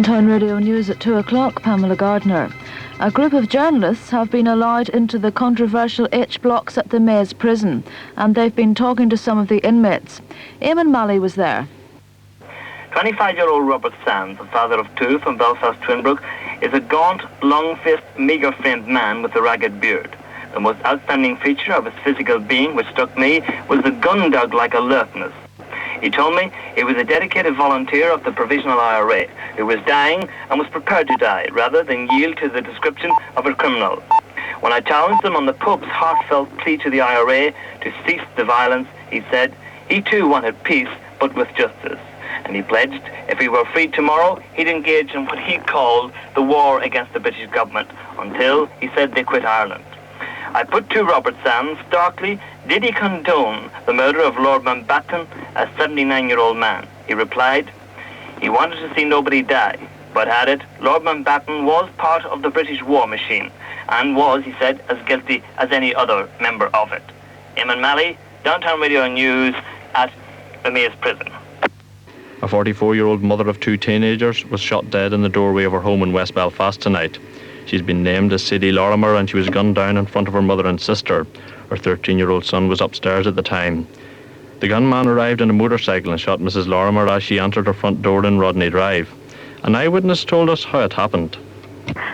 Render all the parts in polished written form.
Town Radio News at 2 o'clock, Pamela Gardner. A group of journalists have been allowed into the controversial H blocks at the Maze prison, and they've been talking to some of the inmates. Eamon Malley was there. 25-year-old Robert Sands, a father of two from Belfast Twinbrook, is a gaunt, long-faced, meagre-framed man with a ragged beard. The most outstanding feature of his physical being, which struck me, was the gun dug like alertness. He told me he was a dedicated volunteer of the Provisional IRA, who was dying and was prepared to die, rather than yield to the description of a criminal. When I challenged him on the Pope's heartfelt plea to the IRA to cease the violence, he said he too wanted peace, but with justice. And he pledged if he were freed tomorrow, he'd engage in what he called the war against the British government, until, he said, they quit Ireland. I put to Robert Sands starkly, did he condone the murder of Lord Mountbatten, a 79-year-old man? He replied, he wanted to see nobody die, but added, Lord Mountbatten was part of the British war machine, and was, he said, as guilty as any other member of it. Eamon Malley, Downtown Radio News at the Maze prison. A 44-year-old mother of two teenagers was shot dead in the doorway of her home in West Belfast tonight. She's been named as Sadie Lorimer, and she was gunned down in front of her mother and sister. Her 13-year-old son was upstairs at the time. The gunman arrived on a motorcycle and shot Mrs. Lorimer as she entered her front door in Rodney Drive. An eyewitness told us how it happened.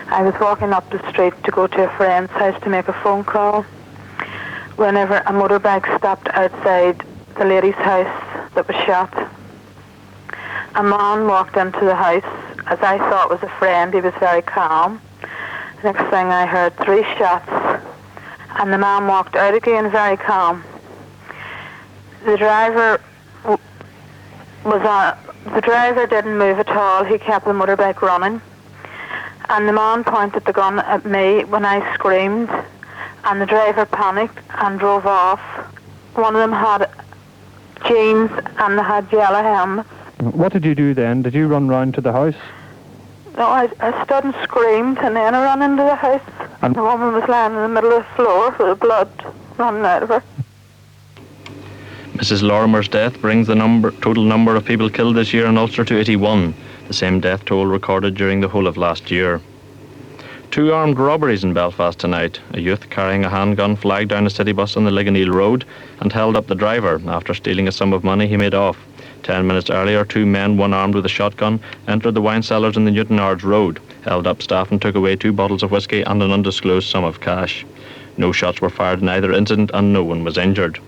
I was walking up the street to go to a friend's house to make a phone call whenever a motorbike stopped outside the lady's house that was shot. A man walked into the house. As I thought was a friend, he was very calm. Next thing I heard 3 shots, and the man walked out again very calm. The driver didn't move at all. He kept the motorbike running, and the man pointed the gun at me when I screamed, and the driver panicked and drove off. One of them had jeans and they had yellow helmets. What did you do then? Did you run round to the house? No, I stood and screamed, and then I ran into the house. And the woman was lying in the middle of the floor with the blood running out of her. Mrs. Lorimer's death brings the total number of people killed this year in Ulster to 81, the same death toll recorded during the whole of last year. 2 armed robberies in Belfast tonight. A youth carrying a handgun flagged down a city bus on the Ligoneel Road and held up the driver after stealing a sum of money he made off. 10 minutes earlier, 2 men, one armed with a shotgun, entered the wine cellars in the Newtonards Road, held up staff and took away 2 bottles of whisky and an undisclosed sum of cash. No shots were fired in either incident and no one was injured.